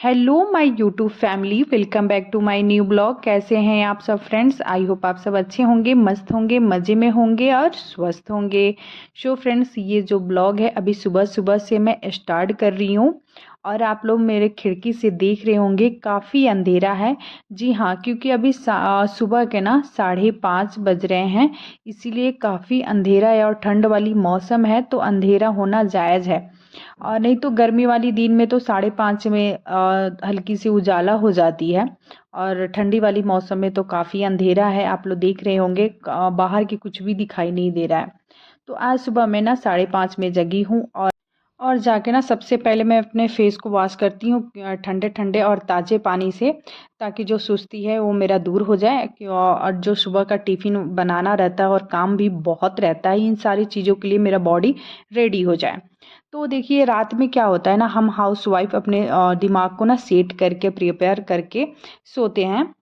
Hello my YouTube family, welcome back to my new blog. कैसे हैं आप सब फ्रेंड्स? आई होप आप सब अच्छे होंगे, मस्त होंगे, मज़े में होंगे और स्वस्थ होंगे। सो फ्रेंड्स, ये जो ब्लॉग है अभी सुबह सुबह से मैं स्टार्ट कर रही हूँ और आप लोग मेरे खिड़की से देख रहे होंगे काफ़ी अंधेरा है। जी हाँ, क्योंकि अभी सुबह के ना 5:30 बज रहे हैं, इसीलिए काफ़ी अंधेरा है और ठंड वाली मौसम है तो अंधेरा होना जायज़ है। और नहीं तो गर्मी वाली दिन में तो 5:30 में हल्की सी उजाला हो जाती है और ठंडी वाली मौसम में तो काफ़ी अंधेरा है। आप लोग देख रहे होंगे बाहर की कुछ भी दिखाई नहीं दे रहा है। तो आज सुबह मैं ना 5:30 में जगी हूँ और जाके ना सबसे पहले मैं अपने फेस को वॉश करती हूँ ठंडे ठंडे और ताज़े पानी से, ताकि जो सुस्ती है वो मेरा दूर हो जाए। और जो सुबह का टिफ़िन बनाना रहता है और काम भी बहुत रहता है, इन सारी चीज़ों के लिए मेरा बॉडी रेडी हो जाए। तो देखिए, रात में क्या होता है ना, हम हाउस वाइफ अपने दिमाग को ना सेट करके प्रिपेयर करके सोते हैं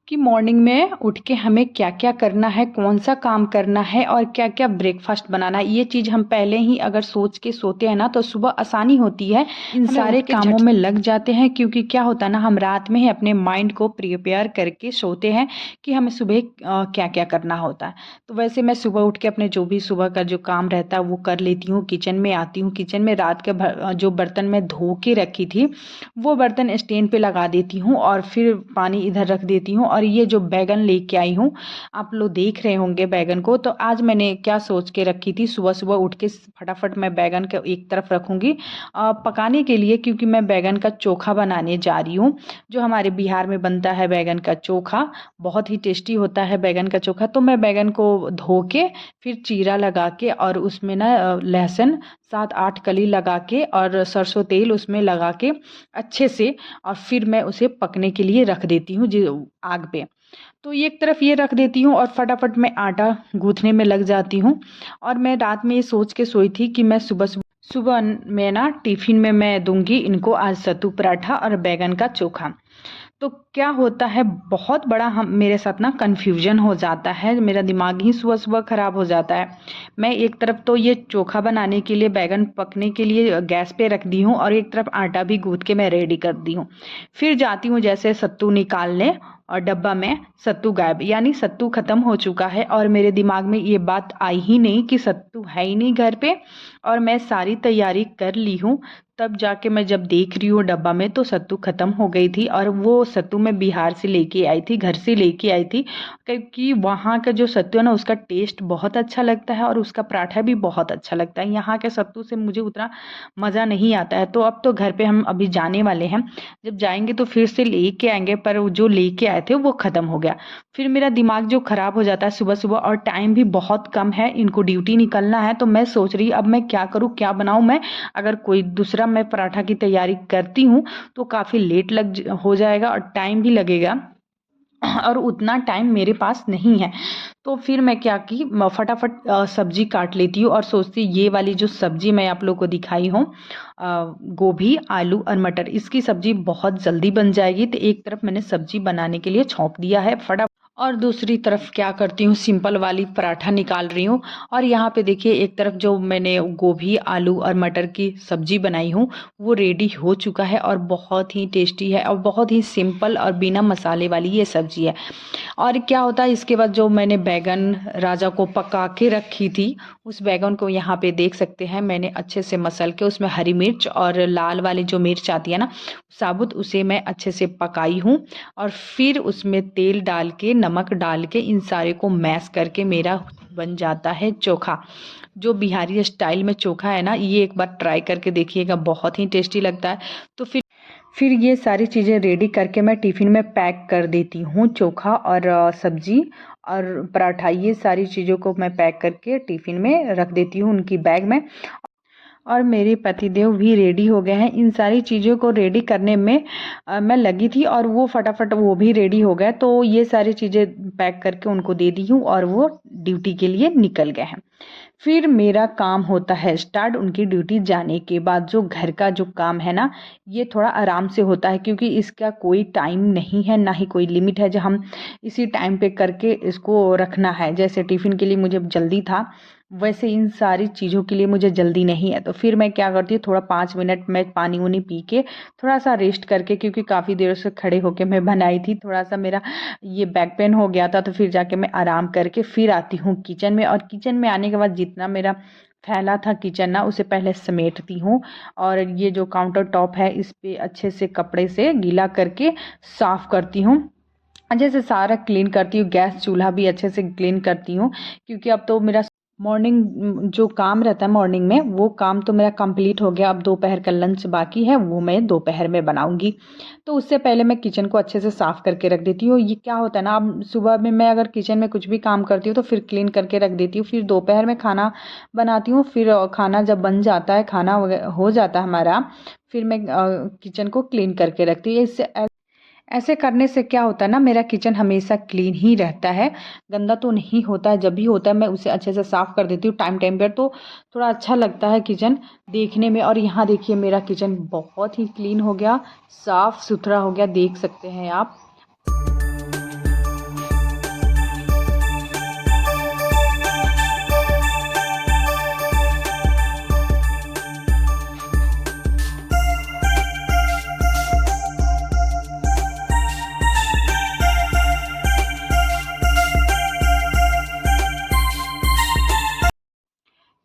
कि मॉर्निंग में उठ के हमें क्या क्या करना है, कौन सा काम करना है और क्या क्या ब्रेकफास्ट बनाना है। ये चीज़ हम पहले ही अगर सोच के सोते हैं ना तो सुबह आसानी होती है, इन सारे कामों में लग जाते हैं। क्योंकि क्या होता है ना, हम रात में ही अपने माइंड को प्रिपेयर करके सोते हैं कि हमें सुबह क्या क्या करना होता है। तो वैसे मैं सुबह उठ के अपने जो भी सुबह का जो काम रहता है वो कर लेती हूँ। किचन में आती हूँ, किचन में रात के जो बर्तन मैं धो के रखी थी वो बर्तन स्टैंड पे लगा देती हूँ और फिर पानी इधर रख देती हूँ। और ये जो बैगन लेके आई हूँ, आप लोग देख रहे होंगे बैगन को। तो आज मैंने क्या सोच के रखी थी, सुबह सुबह उठ के फटाफट मैं बैगन को एक तरफ रखूँगी पकाने के लिए, क्योंकि मैं बैगन का चोखा बनाने जा रही हूँ। जो हमारे बिहार में बनता है बैगन का चोखा, बहुत ही टेस्टी होता है बैगन का चोखा। तो मैं बैगन को धो के फिर चीरा लगा के और उसमें ना लहसुन 7-8 कली लगा के और सरसों तेल उसमें लगा के अच्छे से, और फिर मैं उसे पकने के लिए रख देती हूँ जी आग पे। तो एक तरफ ये रख देती हूँ और फटाफट मैं आटा गूँथने में लग जाती हूँ। और मैं रात में ये सोच के सोई थी कि मैं सुबह सुबह सुबह में ना टिफ़िन में मैं दूंगी इनको आज सत्तू पराठा और बैगन का चोखा। तो क्या होता है, बहुत बड़ा हम मेरे साथ ना कन्फ्यूजन हो जाता है, मेरा दिमाग ही सुबह सुबह ख़राब हो जाता है। मैं एक तरफ तो ये चोखा बनाने के लिए, बैगन पकने के लिए गैस पे रख दी हूँ और एक तरफ आटा भी गूँथ के मैं रेडी कर दी हूँ। फिर जाती हूँ जैसे सत्तू निकालने और डब्बा में सत्तू गायब, यानी सत्तू ख़त्म हो चुका है। और मेरे दिमाग में ये बात आई ही नहीं कि सत्तू है ही नहीं घर पे, और मैं सारी तैयारी कर ली हूँ। तब जाके मैं जब देख रही हूँ डब्बा में तो सत्तू ख़त्म हो गई थी। और वो सत्तू मैं बिहार से लेके आई थी, घर से लेके आई थी, क्योंकि वहाँ का जो सत्तू है ना उसका टेस्ट बहुत अच्छा लगता है और उसका पराठा भी बहुत अच्छा लगता है। यहाँ के सत्तू से मुझे उतना मज़ा नहीं आता है। तो अब तो घर पे हम अभी जाने वाले हैं, जब जाएंगे तो फिर से लेके आएंगे, पर जो लेके आए थे वो ख़त्म हो गया। फिर मेरा दिमाग जो ख़राब हो जाता है सुबह सुबह, और टाइम भी बहुत कम है, इनको ड्यूटी निकलना है। तो मैं सोच रही अब मैं क्या करूँ, क्या बनाऊँ मैं। अगर कोई दूसरा मैं पराठा की तैयारी करती हूँ तो काफ़ी लेट हो जाएगा और टाइम भी लगेगा, और उतना टाइम मेरे पास नहीं है। तो फिर मैं क्या की, फटाफट सब्जी काट लेती हूँ और सोचती ये वाली जो सब्जी मैं आप लोग को दिखाई हूँ, गोभी आलू और मटर, इसकी सब्जी बहुत जल्दी बन जाएगी। तो एक तरफ मैंने सब्जी बनाने के लिए छोंक दिया है फटाफट, और दूसरी तरफ क्या करती हूँ, सिंपल वाली पराठा निकाल रही हूँ। और यहाँ पे देखिए, एक तरफ जो मैंने गोभी आलू और मटर की सब्जी बनाई हूँ वो रेडी हो चुका है और बहुत ही टेस्टी है और बहुत ही सिंपल और बिना मसाले वाली ये सब्जी है। और क्या होता है, इसके बाद जो मैंने बैगन राजा को पका के रखी थी, उस बैगन को यहाँ पे देख सकते हैं मैंने अच्छे से मसल के उसमें हरी मिर्च और लाल वाली जो मिर्च आती है ना साबुत, उसे मैं अच्छे से पकाई हूँ। और फिर उसमें तेल डाल के, नमक डाल के, इन सारे को मैश करके मेरा बन जाता है चोखा। जो बिहारी स्टाइल में चोखा है ना, ये एक बार ट्राई करके देखिएगा, बहुत ही टेस्टी लगता है। तो फिर ये सारी चीज़ें रेडी करके मैं टिफ़िन में पैक कर देती हूँ। चोखा और सब्जी और पराठा, ये सारी चीज़ों को मैं पैक करके टिफ़िन में रख देती हूँ उनकी बैग में। और मेरे पतिदेव भी रेडी हो गए हैं। इन सारी चीज़ों को रेडी करने में मैं लगी थी और वो फटाफट वो भी रेडी हो गए। तो ये सारी चीज़ें पैक करके उनको दे दी हूँ और वो ड्यूटी के लिए निकल गए हैं। फिर मेरा काम होता है स्टार्ट उनकी ड्यूटी जाने के बाद। जो घर का जो काम है ना, ये थोड़ा आराम से होता है क्योंकि इसका कोई टाइम नहीं है, ना ही कोई लिमिट है जो हम इसी टाइम पे करके इसको रखना है। जैसे टिफ़िन के लिए मुझे जल्दी था, वैसे इन सारी चीज़ों के लिए मुझे जल्दी नहीं है। तो फिर मैं क्या करती हूँ, थोड़ा 5 मिनट में पानी वानी पी के थोड़ा सा रेस्ट करके, क्योंकि काफ़ी देर से खड़े होके मैं बनाई थी, थोड़ा सा मेरा ये बैक पेन हो गया था। तो फिर जाके मैं आराम करके फिर आती हूँ किचन में, और किचन में आने के बाद जितना मेरा फैला था किचन ना, उसे पहले समेटती हूँ। और ये जो काउंटर टॉप है इस पे अच्छे से कपड़े से गीला करके साफ़ करती हूँ। अच्छे से सारा क्लीन करती हूँ। गैस चूल्हा भी अच्छे से क्लीन करती हूँ, क्योंकि अब तो मेरा मॉर्निंग जो काम रहता है मॉर्निंग में, वो काम तो मेरा कंप्लीट हो गया। अब दोपहर का लंच बाकी है, वो मैं दोपहर में बनाऊंगी। तो उससे पहले मैं किचन को अच्छे से साफ़ करके रख देती हूँ। ये क्या होता है ना, अब सुबह में मैं अगर किचन में कुछ भी काम करती हूँ तो फिर क्लीन करके रख देती हूँ। फिर दोपहर में खाना बनाती हूँ। फिर खाना जब बन जाता है, खाना हो जाता है हमारा, फिर मैं किचन को क्लीन करके रखती हूँ। इससे ऐसे करने से क्या होता है ना, मेरा किचन हमेशा क्लीन ही रहता है, गंदा तो नहीं होता है। जब भी होता है मैं उसे अच्छे से साफ़ कर देती हूँ टाइम टाइम पर, तो थोड़ा अच्छा लगता है किचन देखने में। और यहाँ देखिए मेरा किचन बहुत ही क्लीन हो गया, साफ़ सुथरा हो गया, देख सकते हैं आप।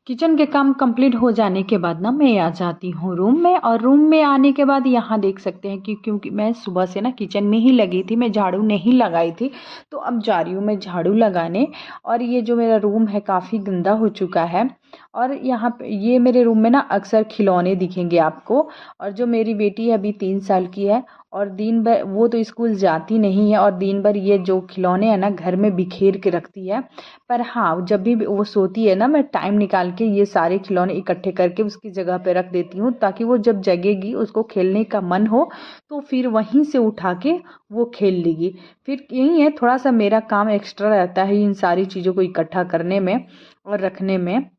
किचन के काम कंप्लीट हो जाने के बाद ना मैं आ जाती हूँ रूम में। और रूम में आने के बाद यहाँ देख सकते हैं कि क्योंकि मैं सुबह से ना किचन में ही लगी थी, मैं झाड़ू नहीं लगाई थी, तो अब जा रही हूँ मैं झाड़ू लगाने। और ये जो मेरा रूम है काफ़ी गंदा हो चुका है। और यहाँ पे ये मेरे रूम में ना अक्सर खिलौने दिखेंगे आपको। और जो मेरी बेटी है अभी 3 साल की है, और दिन भर वो तो स्कूल जाती नहीं है, और दिन भर ये जो खिलौने हैं ना घर में बिखेर के रखती है। पर हाँ, जब भी वो सोती है ना, मैं टाइम निकाल के ये सारे खिलौने इकट्ठे करके उसकी जगह पे रख देती हूँ, ताकि वो जब जगेगी, उसको खेलने का मन हो, तो फिर वहीं से उठा के वो खेल लेगी। फिर यही है, थोड़ा सा मेरा काम एक्स्ट्रा रहता है इन सारी चीज़ों को इकट्ठा करने में और रखने में।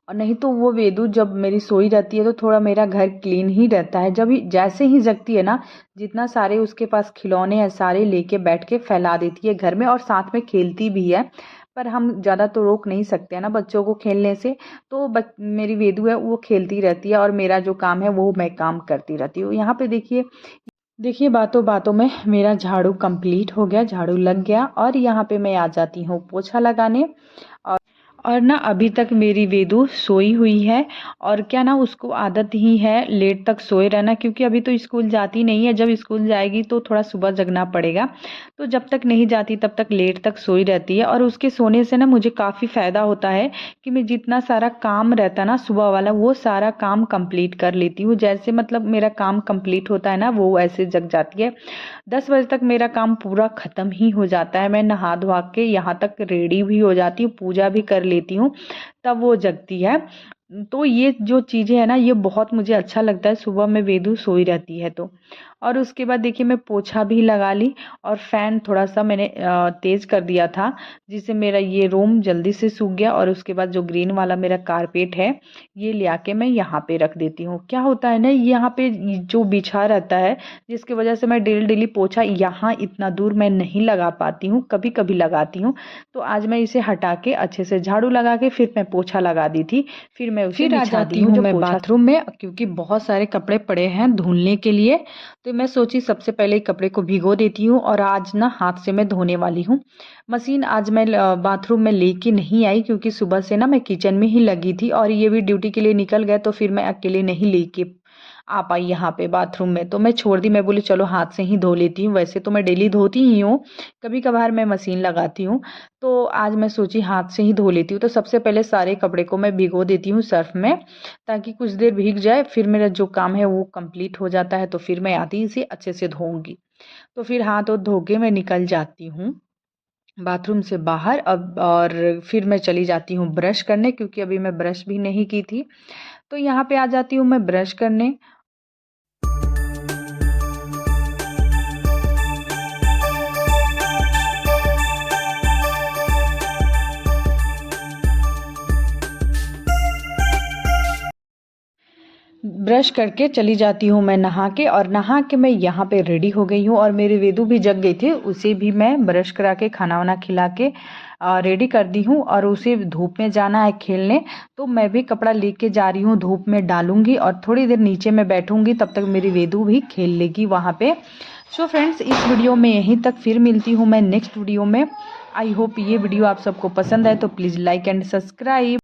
और नहीं तो वो वेदू जब मेरी सोई रहती है तो थोड़ा मेरा घर क्लीन ही रहता है। जब जैसे ही जगती है ना, जितना सारे उसके पास खिलौने हैं सारे लेके बैठ के फैला देती है घर में, और साथ में खेलती भी है। पर हम ज़्यादा तो रोक नहीं सकते हैं ना बच्चों को खेलने से। तो मेरी वेदू है वो खेलती रहती है, और मेरा जो काम है वो मैं काम करती रहती हूँ। यहाँ पे देखिए देखिए बातों बातों में मेरा झाड़ू कंप्लीट हो गया, झाड़ू लग गया। और यहाँ पे मैं आ जाती हूँ पोछा लगाने। और ना अभी तक मेरी वेदू सोई हुई है। और क्या ना, उसको आदत ही है लेट तक सोए रहना, क्योंकि अभी तो स्कूल जाती नहीं है। जब स्कूल जाएगी तो थोड़ा सुबह जगना पड़ेगा। तो जब तक नहीं जाती तब तक लेट तक सोई रहती है। और उसके सोने से ना मुझे काफ़ी फ़ायदा होता है कि मैं जितना सारा काम रहता ना सुबह वाला, वो सारा काम कंप्लीट कर लेती हूँ। जैसे मतलब मेरा काम कंप्लीट होता है ना, वो ऐसे जग जाती है। 10 बजे तक मेरा काम पूरा ख़त्म ही हो जाता है। मैं नहा धोआ के यहाँ तक रेडी भी हो जाती हूँ, पूजा भी कर लेती हूँ, तब वो जगती है। तो ये जो चीज़ें हैं ना, ये बहुत मुझे अच्छा लगता है सुबह में वेदू सोई रहती है तो। और उसके बाद देखिए मैं पोछा भी लगा ली, और फ़ैन थोड़ा सा मैंने तेज़ कर दिया था, जिससे मेरा ये रूम जल्दी से सूख गया। और उसके बाद जो ग्रीन वाला मेरा कारपेट है, ये ले आके मैं यहाँ पे रख देती हूँ। क्या होता है ना, यहाँ पे जो बिछा रहता है, जिसकी वजह से मैं डेली डेली पोछा यहाँ इतना दूर मैं नहीं लगा पाती हूँ, कभी कभी लगाती हूँ। तो आज मैं इसे हटा के अच्छे से झाड़ू लगा के फिर मैं पोछा लगा दी थी। फिर मैं उसे आ जाती हूँ मैं बाथरूम में, क्योंकि बहुत सारे कपड़े पड़े हैं धुलने के लिए। तो मैं सोची सबसे पहले कपड़े को भिगो देती हूँ, और आज ना हाथ से मैं धोने वाली हूँ। मशीन आज मैं बाथरूम में लेके नहीं आई, क्योंकि सुबह से ना मैं किचन में ही लगी थी, और ये भी ड्यूटी के लिए निकल गए, तो फिर मैं अकेले नहीं लेके आ पाई यहाँ पे बाथरूम में। तो मैं छोड़ दी, मैं बोली चलो हाथ से ही धो लेती हूँ। वैसे तो मैं डेली धोती ही हूँ, कभी कभार मैं मशीन लगाती हूँ। तो आज मैं सोची हाथ से ही धो लेती हूँ। तो सबसे पहले सारे कपड़े को मैं भिगो देती हूँ सर्फ में, ताकि कुछ देर भीग जाए, फिर मेरा जो काम है वो कंप्लीट हो जाता है। तो फिर मैं आती इसे अच्छे से धोऊंगी। तो फिर हाथ और धो के मैं निकल जाती हूँ बाथरूम से बाहर। अब और फिर मैं चली जाती हूँ ब्रश करने, क्योंकि अभी मैं ब्रश भी नहीं की थी। तो यहाँ पे आ जाती हूँ मैं ब्रश करने। ब्रश करके चली जाती हूँ मैं नहा के, और नहा के मैं यहाँ पे रेडी हो गई हूँ। और मेरे वेदू भी जग गई थी, उसे भी मैं ब्रश करा के खाना वाना खिला के रेडी कर दी हूँ। और उसे धूप में जाना है खेलने, तो मैं भी कपड़ा लेके जा रही हूँ, धूप में डालूंगी और थोड़ी देर नीचे में बैठूंगी, तब तक मेरी वेदू भी खेल लेगी वहाँ पे। सो फ्रेंड्स, इस वीडियो में यहीं तक, फिर मिलती हूँ मैं नेक्स्ट वीडियो में। आई होप ये वीडियो आप सबको पसंद आए, तो प्लीज़ लाइक एंड सब्सक्राइब।